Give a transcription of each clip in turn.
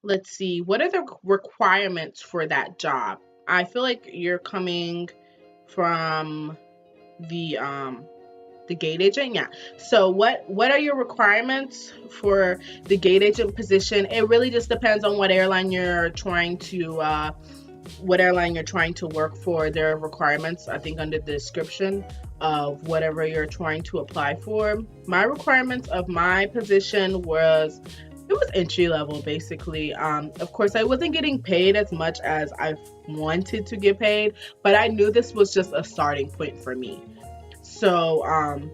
let's see, what are the requirements for that job? I feel like you're coming from the gate agent. Yeah. So what are your requirements for the gate agent position? It really just depends on what airline you're trying to work for. There are requirements, I think, under the description of whatever you're trying to apply for. My requirements of my position was, it was entry level basically. Of course, I wasn't getting paid as much as I wanted to get paid, but I knew this was just a starting point for me. So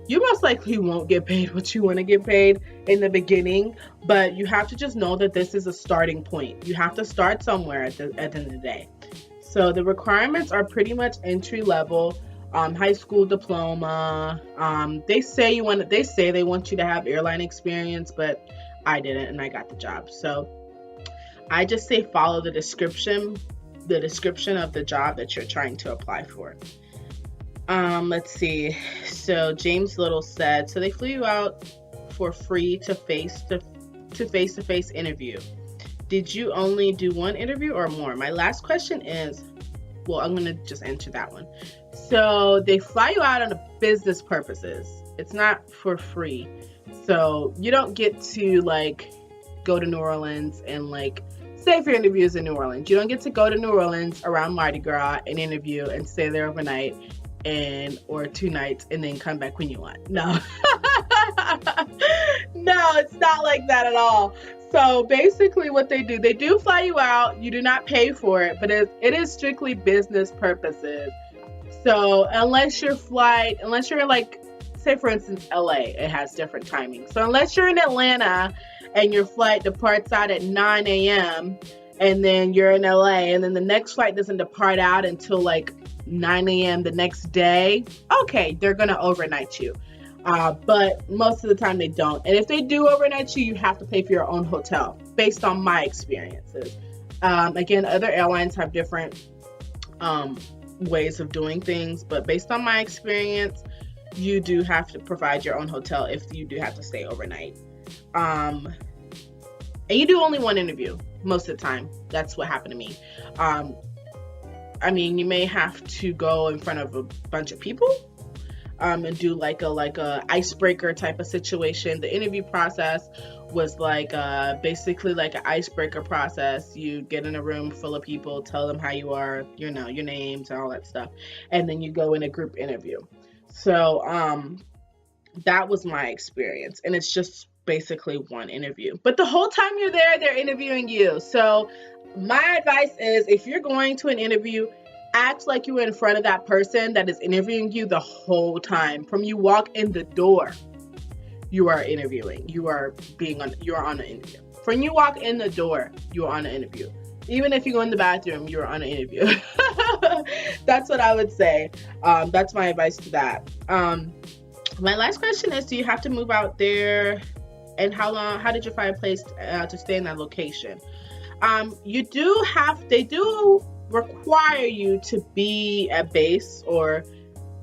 you most likely won't get paid what you want to get paid in the beginning, but you have to just know that this is a starting point. You have to start somewhere at the end of the day. So the requirements are pretty much entry level, high school diploma. They say they want you to have airline experience, but I didn't, and I got the job. So I just say follow the description of the job that you're trying to apply for. Let's see. So James Little said, so they flew you out for free to face interview. Did you only do one interview or more? My last question is, well, I'm gonna just answer that one. So they fly you out on a business purposes. It's not for free. So you don't get to like go to New Orleans and like say for interviews in New Orleans. You don't get to go to New Orleans around Mardi Gras and interview and stay there overnight and or 2 nights and then come back when you want. No. No, it's not like that at all. So basically what they do fly you out. You do not pay for it, but it is strictly business purposes. So unless you're like, say for instance, LA, it has different timing. So unless you're in Atlanta and your flight departs out at 9 a.m. and then you're in LA and then the next flight doesn't depart out until like 9 a.m. the next day, okay, they're going to overnight you. But most of the time they don't. And if they do overnight you, you have to pay for your own hotel based on my experiences. Again, other airlines have different ways of doing things, but based on my experience, you do have to provide your own hotel if you do have to stay overnight. And you do only one interview most of the time. That's what happened to me. I mean, you may have to go in front of a bunch of people and do like a icebreaker type of situation. The interview process was like basically like an icebreaker process. You get in a room full of people, tell them how you are, you know, your names and all that stuff, and then you go in a group interview. So that was my experience, and it's just basically one interview. But the whole time you're there, they're interviewing you. So my advice is, if you're going to an interview, act like you're in front of that person that is interviewing you the whole time. From you walk in the door, you are interviewing. You're on an interview. From you walk in the door, you're on an interview. Even if you go in the bathroom, you're on an interview. That's what I would say. That's my advice to that. My last question is, do you have to move out there? And how did you find a place to stay in that location? They do require you to be at base or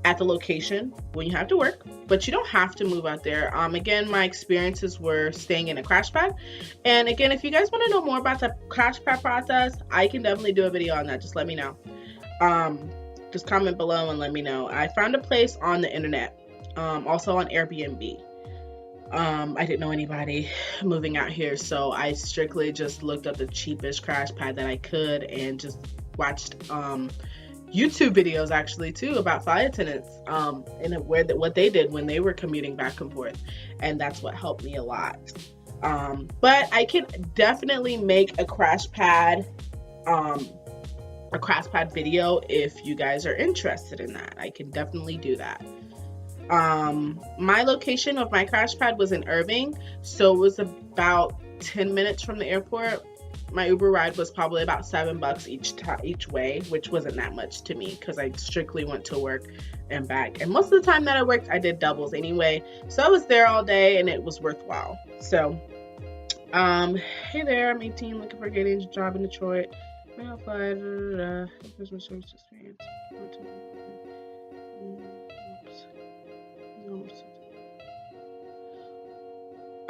at the location when you have to work, but you don't have to move out there. Again, my experiences were staying in a crash pad. And again, if you guys want to know more about the crash pad process, I can definitely do a video on that. Just let me know. Just comment below and let me know. I found a place on the internet, also on Airbnb. I didn't know anybody moving out here, so I strictly just looked up the cheapest crash pad that I could and just watched YouTube videos actually too about flight attendants and what they did when they were commuting back and forth, and that's what helped me a lot. But I can definitely make a crash pad video if you guys are interested in that. I can definitely do that. My location of my crash pad was in Irving, so it was about 10 minutes from the airport. My Uber ride was probably about $7 each way, which wasn't that much to me because I strictly went to work and back. And most of the time that I worked, I did doubles anyway. So I was there all day and it was worthwhile. So, hey there, I'm 18, looking for a gate agent job in Detroit. Mail fly, customer service experience.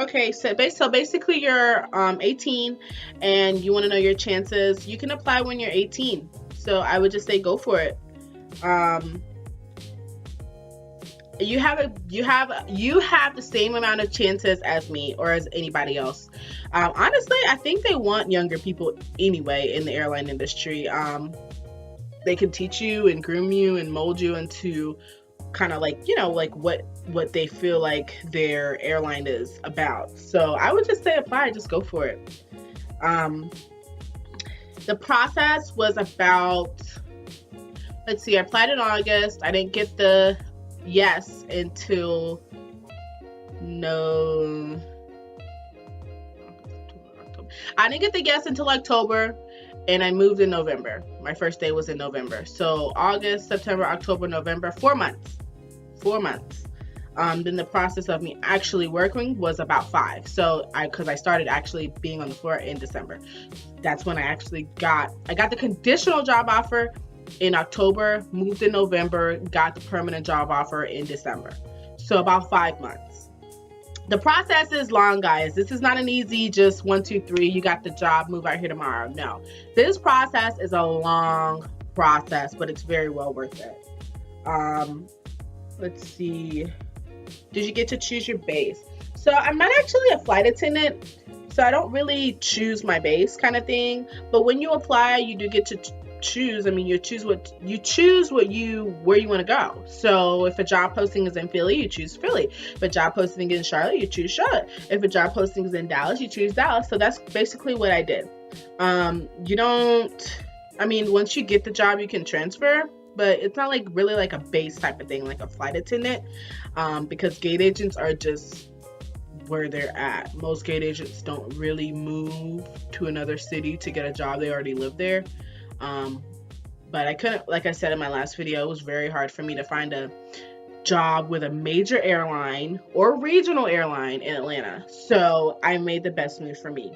Okay, so basically you're 18 and you want to know your chances. You can apply when you're 18. So I would just say go for it. Um, you have the same amount of chances as me or as anybody else. Honestly, I think they want younger people anyway in the airline industry. They can teach you and groom you and mold you into kind of like, like what they feel like their airline is about. So I would just say apply, just go for it. um the process was about, let's see, I applied in August. I didn't get the yes until no I didn't get the yes until October, and I moved in November. My first day was in November. So August, September, October, November, 4 months. 4 months. Then the process of me actually working was about 5. So because I started actually being on the floor in December. That's when I got the conditional job offer in October, moved in November, got the permanent job offer in December. So about 5 months. The process is long, guys. This is not an easy just 1, 2, 3, you got the job, move out here tomorrow. No, this process is a long process, but it's very well worth it. Let's see. Did you get to choose your base? So I'm not actually a flight attendant, so I don't really choose my base kind of thing. But when you apply, you do get to choose. I mean, you choose where you want to go. So if a job posting is in Philly, you choose Philly. If a job posting is in Charlotte, you choose Charlotte. If a job posting is in Dallas, you choose Dallas. So that's basically what I did. Once you get the job, you can transfer, but it's not like really like a base type of thing, like a flight attendant, because gate agents are just where they're at. Most gate agents don't really move to another city to get a job. They already live there. But I couldn't, like I said in my last video, it was very hard for me to find a job with a major airline or regional airline in Atlanta. So I made the best move for me.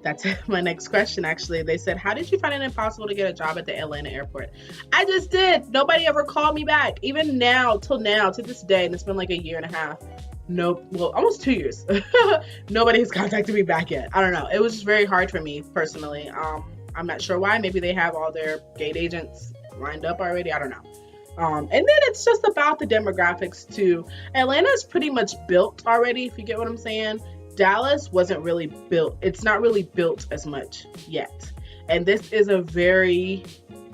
That's my next question, actually. They said, how did you find it impossible to get a job at the Atlanta airport? I just did. Nobody ever called me back. Even now, to this day, and it's been like a year and a half. Nope. Well, almost 2 years. Nobody has contacted me back yet. I don't know. It was just very hard for me personally. I'm not sure why. Maybe they have all their gate agents lined up already. I don't know. And then it's just about the demographics too. Atlanta is pretty much built already, if you get what I'm saying. Dallas wasn't really built. It's not really built as much yet. And this is a very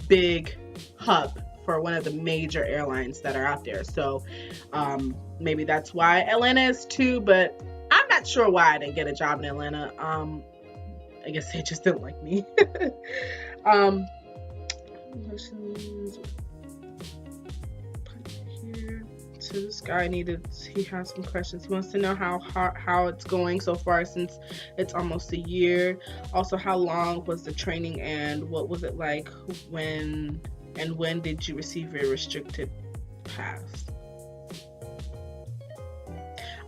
big hub for one of the major airlines that are out there. So maybe that's why Atlanta is too, but I'm not sure why I didn't get a job in Atlanta. I guess they just didn't like me. So this guy he has some questions. He wants to know how it's going so far since it's almost a year. Also, how long was the training and what was it like when did you receive your restricted pass?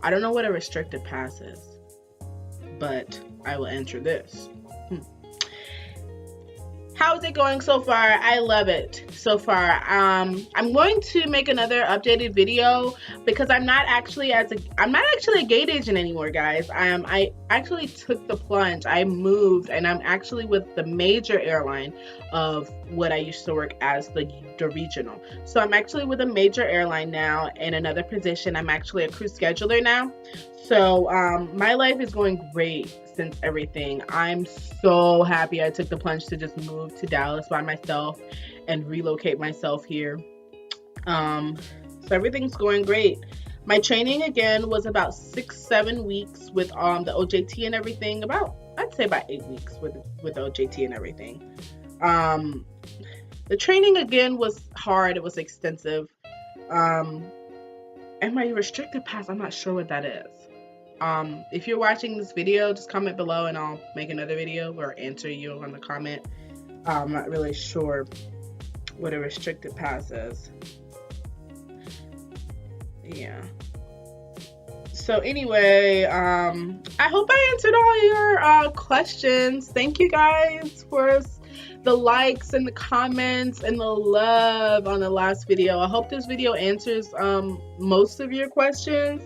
I don't know what a restricted pass is, but I will answer this. How is it going so far? I love it so far. I'm going to make another updated video because I'm not actually a gate agent anymore, guys. I actually took the plunge. I moved, and I'm actually with the major airline of what I used to work as the regional. So I'm actually with a major airline now in another position. I'm actually a crew scheduler now. So my life is going great since everything. I'm so happy I took the plunge to just move to Dallas by myself and relocate myself here. So everything's going great. My training again was about 6-7 weeks with the OJT and everything. I'd say about 8 weeks with OJT and everything. The training again was hard. It was extensive. And my restricted pass, I'm not sure what that is. If you're watching this video, just comment below and I'll make another video or answer you on the comment. I'm not really sure what a restricted pass is. Yeah. So anyway, I hope I answered all your questions. Thank you guys for the likes and the comments and the love on the last video. I hope this video answers most of your questions.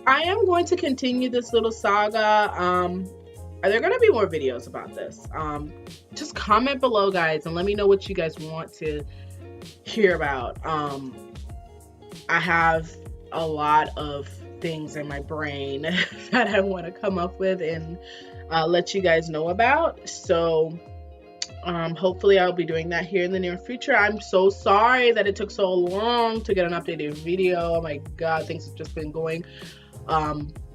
I am going to continue this little saga. Are there going to be more videos about this? Just comment below, guys, and let me know what you guys want to hear about. I have a lot of things in my brain that I want to come up with and let you guys know about. So hopefully I'll be doing that here in the near future. I'm so sorry that it took so long to get an updated video. Oh my god, things have just been going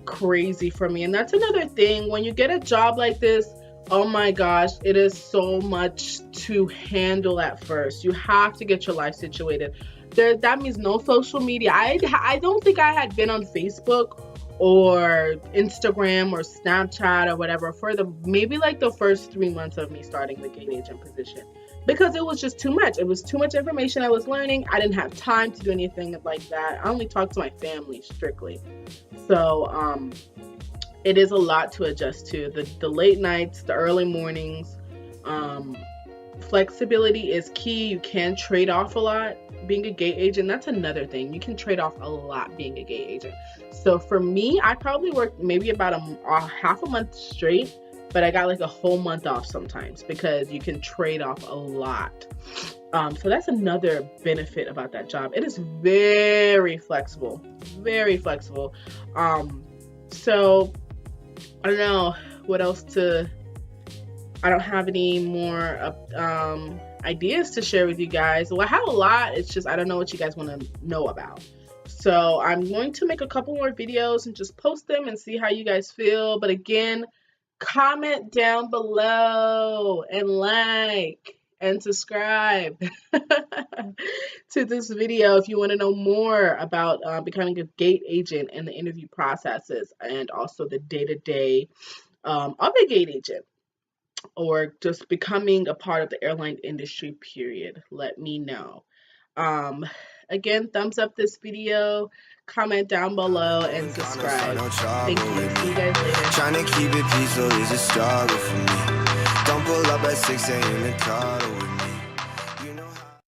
crazy for me. And that's another thing, when you get a job like this, oh my gosh, it is so much to handle at first. You have to get your life situated. That means no social media. I don't think I had been on Facebook or Instagram or Snapchat or whatever for maybe like the first 3 months of me starting the gate agent position, because it was just too much. It was too much information I was learning. I didn't have time to do anything like that. I only talked to my family strictly. So it is a lot to adjust to. The late nights, the early mornings. Flexibility is key. You can trade off a lot being a gate agent. That's another thing. You can trade off a lot being a gate agent. So for me, I probably worked maybe about a half a month straight, but I got like a whole month off sometimes because you can trade off a lot. So that's another benefit about that job. It is very flexible, very flexible. So I don't know what else I don't have any more ideas to share with you guys. Well, I have a lot. It's just I don't know what you guys want to know about. So I'm going to make a couple more videos and just post them and see how you guys feel. But again, comment down below and like and subscribe to this video if you want to know more about becoming a gate agent and the interview processes, and also the day-to-day of a gate agent, or just becoming a part of the airline industry, period. Let me know. Again, thumbs up this video, comment down below, and subscribe. Thank you. See you guys later. Trying to keep it peaceful is a struggle for me. Don't pull up at 6 a.m. and cuddle with me.